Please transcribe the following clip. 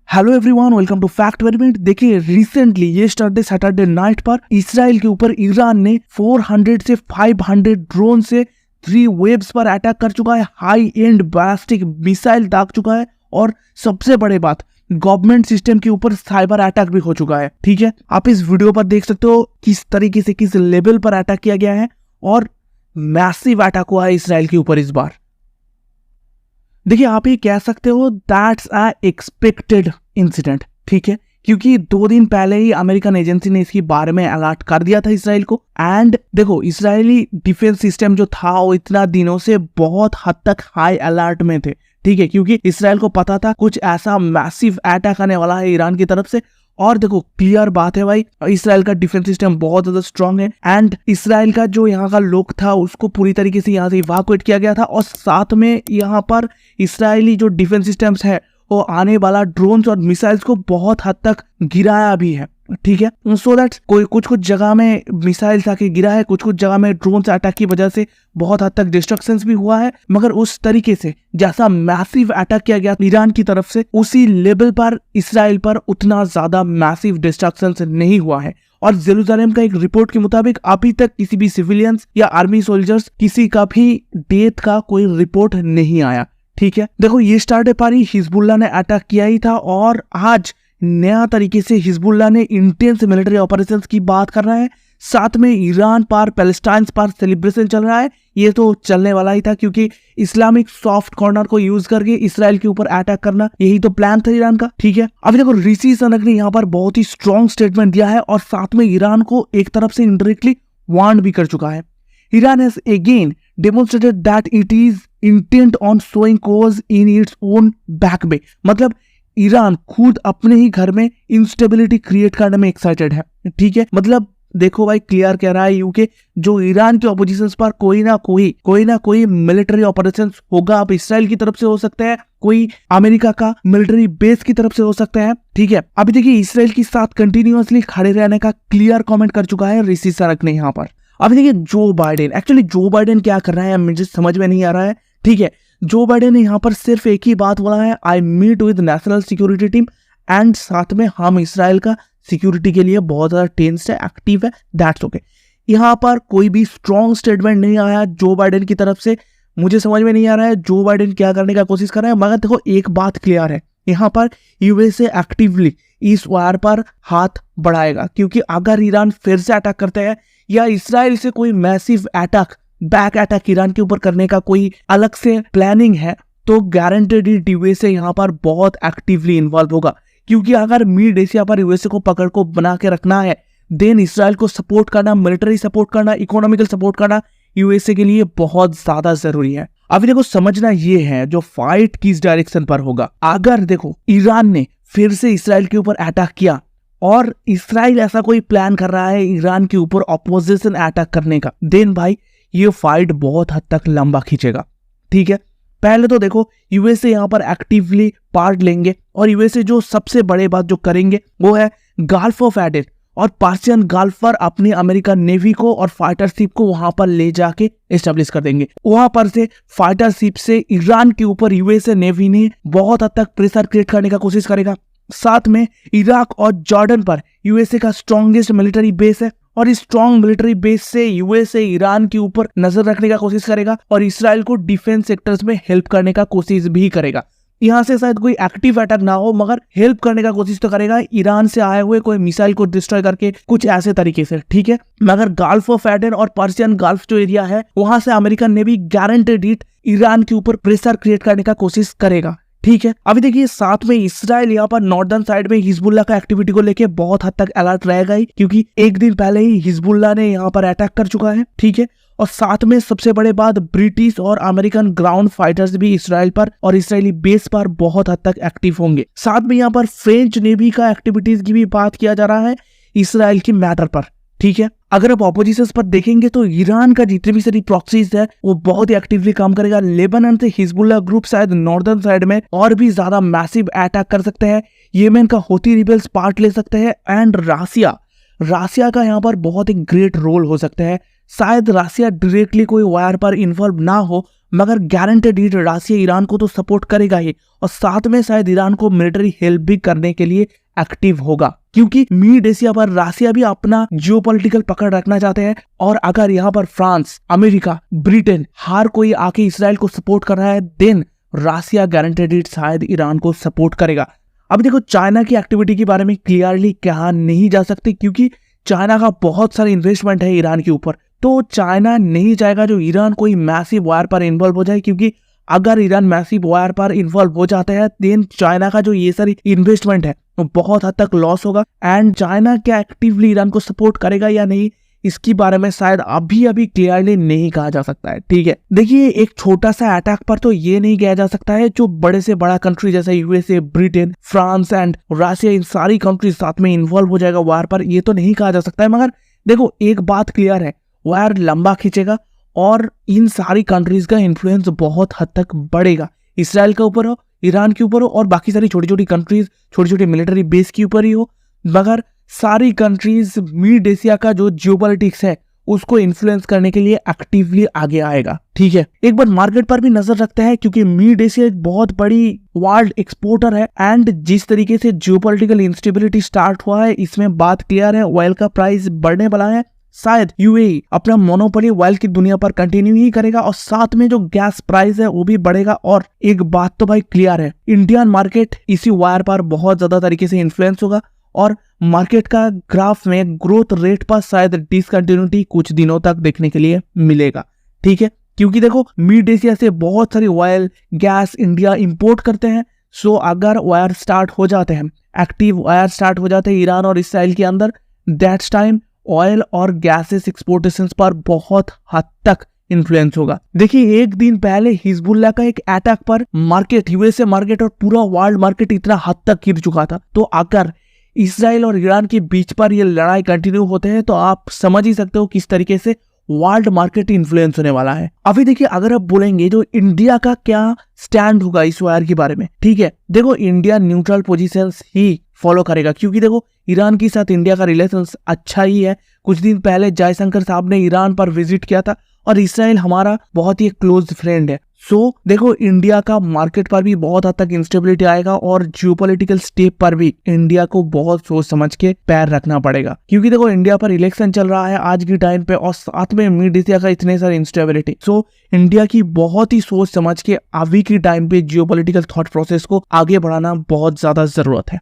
Hello everyone, welcome to fact variant. देखिए, recently ये Saturday night पर इसराइल के ऊपर ईरान ने 400 से 500 ड्रोन से 3 वेव्स पर अटैक कर चुका है। हाई एंड बैलिस्टिक मिसाइल दाग चुका है और सबसे बड़ी बात, गवर्नमेंट सिस्टम के ऊपर साइबर अटैक भी हो चुका है। ठीक है, आप इस वीडियो पर देख सकते हो किस तरीके से किस लेवल पर अटैक किया गया है और मैसिव अटैक हुआ है इसराइल के ऊपर इस बार। देखिए, आप ये कह सकते हो दैट्स अ एक्सपेक्टेड इंसिडेंट। ठीक है, क्योंकि 2 दिन पहले ही अमेरिकन एजेंसी ने इसके बारे में अलर्ट कर दिया था इसराइल को। एंड देखो, इसराइली डिफेंस सिस्टम जो था वो इतना दिनों से बहुत हद तक हाई अलर्ट में थे। ठीक है, क्योंकि इसराइल को पता था कुछ ऐसा मैसिव अटैक आने वाला है ईरान की तरफ से। और देखो, क्लियर बात है भाई, इसराइल का डिफेंस सिस्टम बहुत ज्यादा स्ट्रांग है एंड इसराइल का जो यहाँ का लोग था उसको पूरी तरीके से यहाँ से इवाकुएट किया गया था। और साथ में यहाँ पर इसराइली जो डिफेंस सिस्टम्स है वो आने वाला ड्रोन्स और मिसाइल्स को बहुत हद तक गिराया भी है। ठीक है, सो दैट कुछ जगह में मिसाइल्स आके गिरा है, कुछ जगह में ड्रोन से अटैक की वजह से बहुत हद तक डिस्ट्रक्शंस भी हुआ है। मगर उस तरीके से जैसा मैसिव अटैक किया गया ईरान की तरफ से, उसी लेवल पर इसराइल पर उतना ज्यादा मैसिव डिस्ट्रक्शंस नहीं हुआ है। और जेरूसलम का एक रिपोर्ट के मुताबिक अभी तक किसी भी सिविलियंस या आर्मी सोल्जर्स किसी का भी डेथ का कोई रिपोर्ट नहीं आया। ठीक है, देखो, ये स्टार्ट पर ही हिजबुल्लाह ने अटैक किया ही था और आज नया तरीके से हिजबुल्लाह ने इंटेंस मिलिट्री ऑपरेशंस की बात कर रहा है। साथ में ईरान पर, पैलेस्टाइन पर सेलिब्रेशन चल रहा है। ये तो चलने वाला ही था, क्योंकि इस्लामिक सॉफ्ट कॉर्नर को यूज करके इसराइल के ऊपर अटैक करना, यही तो प्लान था ईरान का। ठीक है, अभी देखो, ऋषि सुनक ने यहाँ पर बहुत ही स्ट्रॉन्ग स्टेटमेंट दिया है और साथ में ईरान को एक तरफ से इनडायरेक्टली वार्न भी कर चुका है। Iran has again demonstrated that it is intent on sowing chaos in its own back bay. मतलब ईरान खुद अपने ही घर में इंस्टेबिलिटी क्रिएट करने में एक्साइटेड है। ठीक है, मतलब देखो भाई, क्लियर कह रहा है यूके, जो ईरान के ऑपोजिशंस पर कोई ना कोई मिलिट्री ऑपरेशंस होगा। अब इसराइल की तरफ से हो सकता है, कोई अमेरिका का मिलिट्री बेस की तरफ से हो सकता है। ठीक है, अभी देखिए, इसराइल के साथ कंटिन्यूअसली खड़े रहने का क्लियर कमेंट कर चुका है ऋषि सुनक ने यहाँ पर। अभी देखिए, जो बाइडेन क्या कर रहा है मुझे समझ में नहीं आ रहा है। ठीक है, जो बाइडेन ने यहाँ पर सिर्फ एक ही बात बोला है, I meet with national security team and साथ में हम इसराइल का सिक्योरिटी के लिए बहुत ज्यादा टेंस्ड है, एक्टिव है, दैट्स ओके। यहाँ पर कोई भी स्ट्रॉन्ग स्टेटमेंट नहीं आया जो बाइडेन की तरफ से। मुझे समझ में नहीं आ रहा है जो बाइडेन क्या करने का कोशिश कर रहा है। मगर देखो, एक बात क्लियर है, यहाँ पर यूएसए एक्टिवली इस वार पर हाथ बढ़ाएगा, क्योंकि अगर ईरान फिर से अटैक करते हैं या इसराइल से कोई massive attack, back attack Iran के ऊपर करने का कोई अलग से प्लानिंग है, तो गारंटेड यूएसए यहाँ पर बहुत एक्टिवली इन्वॉल्व होगा। क्योंकि अगर मिड एशिया पर यूएसए को पकड़ को बना के रखना है, देन इसराइल को सपोर्ट करना, मिलिट्री सपोर्ट करना, इकोनॉमिकल सपोर्ट करना यूएसए के लिए बहुत ज्यादा जरूरी है। अभी देखो, समझना ये है जो फाइट किस डायरेक्शन पर होगा। अगर देखो, ईरान ने फिर से इसराइल के ऊपर अटैक किया और इसराइल ऐसा कोई प्लान कर रहा है ईरान के ऊपर ऑपोजिशन अटैक करने का, देन भाई ये फाइट बहुत हद तक लंबा खींचेगा। ठीक है, पहले तो देखो, यूएसए यहाँ पर एक्टिवली पार्ट लेंगे और यूएसए जो सबसे बड़े बात जो करेंगे वो है गल्फ ऑफ एडेन और पर्शियन गल्फ पर अपनी अमेरिकन नेवी को और फाइटर शिप को वहां पर ले जाके एस्टेब्लिश कर देंगे। वहां पर से फाइटर शिप से ईरान के ऊपर यूएसए नेवी ने बहुत हद तक प्रेशर क्रिएट करने का कोशिश करेगा। साथ में इराक और जॉर्डन पर यूएसए का स्ट्रॉन्गेस्ट मिलिट्री बेस है और इस स्ट्रॉन्ग मिलिट्री बेस से यूएसए ईरान के ऊपर नजर रखने का कोशिश करेगा और इसराइल को डिफेंस सेक्टर्स में हेल्प करने का कोशिश भी करेगा। यहाँ से शायद कोई एक्टिव अटैक ना हो, मगर हेल्प करने का कोशिश तो करेगा, ईरान से आए हुए कोई मिसाइल को डिस्ट्रॉय करके, कुछ ऐसे तरीके से। ठीक है, मगर गल्फ ऑफ एडेन और पर्शियन गल्फ जो एरिया है, वहां से अमेरिकन नेवी गारंटेड ईरान के ऊपर प्रेशर क्रिएट करने का कोशिश करेगा। ठीक है, अभी देखिए, साथ में इसराइल यहाँ पर नॉर्दर्न साइड में हिजबुल्लाह का एक्टिविटी को लेके बहुत हद तक अलर्ट रहेगा ही, क्योंकि एक दिन पहले ही हिजबुल्लाह ने यहाँ पर अटैक कर चुका है। ठीक है, और साथ में सबसे बड़े बात, ब्रिटिश और अमेरिकन ग्राउंड फाइटर्स भी इसराइल पर और इसराइली बेस पर बहुत हद तक एक्टिव होंगे। साथ में यहाँ पर फ्रेंच नेवी का एक्टिविटीज की भी बात किया जा रहा है इसराइल की मैटर पर। ठीक है, अगर आप ऑपोजिशन पर देखेंगे तो ईरान का जितने भी सारी प्रॉक्सीज है वो बहुत ही एक्टिवली काम करेगा। लेबनान से हिजबुल्लाह ग्रुप शायद नॉर्दर्न साइड में और भी ज्यादा मैसिव अटैक कर सकते हैं। येमेन का हूती रिबेल्स पार्ट ले सकते हैं एंड रासिया का यहाँ पर बहुत ही ग्रेट रोल हो सकता है। शायद रासिया डायरेक्टली कोई वार पर इन्वॉल्व ना हो, मगर गारंटेड रसिया ईरान को तो सपोर्ट करेगा ही, और साथ में शायद ईरान को मिलिट्री हेल्प भी करने के लिए एक्टिव होगा, क्योंकि मिड एशिया पर रसिया भी अपना जियोपॉलिटिकल पकड़ रखना चाहते हैं। और अगर यहाँ पर फ्रांस, अमेरिका, ब्रिटेन हर कोई आके इसराइल को सपोर्ट कर रहा है, देन रसिया गारंटेड शायद ईरान को सपोर्ट करेगा। अब देखो चाइना की एक्टिविटी के बारे में क्लियरली कहा नहीं जा सकती, क्योंकि चाइना का बहुत सारा इन्वेस्टमेंट है ईरान के ऊपर, तो चाइना नहीं चाहेगा जो ईरान कोई मैसिव वार पर इन्वॉल्व हो जाए, क्योंकि अगर ईरान मैसिव वार पर इन्वॉल्व हो जाता है देन चाइना का जो ये सारी इन्वेस्टमेंट है वो बहुत हद तक लॉस होगा। एंड चाइना क्या एक्टिवली ईरान को सपोर्ट करेगा या नहीं, इसके बारे में शायद अभी क्लियरली नहीं कहा जा सकता है। ठीक है, देखिए एक छोटा सा अटैक पर तो ये नहीं किया जा सकता है जो बड़े से बड़ा कंट्री जैसे USA, Britain, France and Russia, इन सारी कंट्री साथ में इन्वॉल्व हो जाएगा वार पर, ये तो नहीं कहा जा सकता है। मगर देखो एक बात क्लियर है, वार लंबा खींचेगा और इन सारी कंट्रीज का इन्फ्लुएंस बहुत हद तक बढ़ेगा, इसराइल के ऊपर हो, ईरान के ऊपर हो, और बाकी सारी छोटी छोटी कंट्रीज, छोटी छोटी मिलिट्री बेस के ऊपर ही हो। मगर सारी कंट्रीज मिड एशिया का जो जियोपॉलिटिक्स है उसको इन्फ्लुएंस करने के लिए एक्टिवली आगे आएगा। ठीक है, एक बार मार्केट पर भी नजर रखते हैं, क्योंकि मिड एशिया एक बहुत बड़ी वर्ल्ड एक्सपोर्टर है। एंड जिस तरीके से जियोपॉलिटिकल इंस्टेबिलिटी स्टार्ट हुआ है, इसमें बात क्लियर है, ऑयल का प्राइस बढ़ने वाला है। शायद यूएई अपना मोनोपोली ऑयल की दुनिया पर कंटिन्यू ही करेगा, और साथ में जो गैस प्राइस है वो भी बढ़ेगा। और एक बात तो भाई क्लियर है, इंडियन मार्केट इसी वार पर बहुत ज्यादा तरीके से इन्फ्लुएंस होगा, और मार्केट का ग्राफ में ग्रोथ रेट पर शायद डिसकंटिन्यूटी कुछ दिनों तक देखने के लिए मिलेगा। ठीक है, क्योंकि देखो मिड एशिया से बहुत सारी ऑयल, गैस इंडिया इंपोर्ट करते हैं। सो अगर वायर स्टार्ट हो जाते हैं, एक्टिव वायर स्टार्ट हो जाते हैं ईरान और इसराइल के अंदर, दैट्स टाइम ऑयल और गैसेस एक्सपोर्टेशंस पर बहुत हद तक इन्फ्लुएंस होगा। देखिए एक दिन पहले हिजबुल्लाह का एक अटैक पर मार्केट, यूएसए मार्केट और पूरा वर्ल्ड मार्केट इतना हद तक गिर चुका था। तो अगर इसराइल और ईरान के बीच पर ये लड़ाई कंटिन्यू होते हैं तो आप समझ ही सकते हो किस तरीके से वर्ल्ड मार्केट इन्फ्लुएंस होने वाला है। अभी देखिए अगर आप बोलेंगे जो इंडिया का क्या स्टैंड होगा इस वार के बारे में, ठीक है, देखो इंडिया न्यूट्रल पोजीशंस ही फॉलो करेगा, क्योंकि देखो ईरान के साथ इंडिया का रिलेशंस अच्छा ही है। कुछ दिन पहले जयशंकर साहब ने ईरान पर विजिट किया था, और इसराइल हमारा बहुत ही क्लोज फ्रेंड है। सो देखो इंडिया का मार्केट पर भी बहुत हद तक इंस्टेबिलिटी आएगा, और जियोपॉलिटिकल स्टेप पर भी इंडिया को बहुत सोच समझ के पैर रखना पड़ेगा, क्योंकि देखो इंडिया पर इलेक्शन चल रहा है आज के टाइम पे, और साथ में मिड एशिया का इतने सारे इंस्टेबिलिटी। सो इंडिया की बहुत ही सोच समझ के अभी के टाइम पे जियोपॉलिटिकल थॉट प्रोसेस को आगे बढ़ाना बहुत ज्यादा जरूरत है।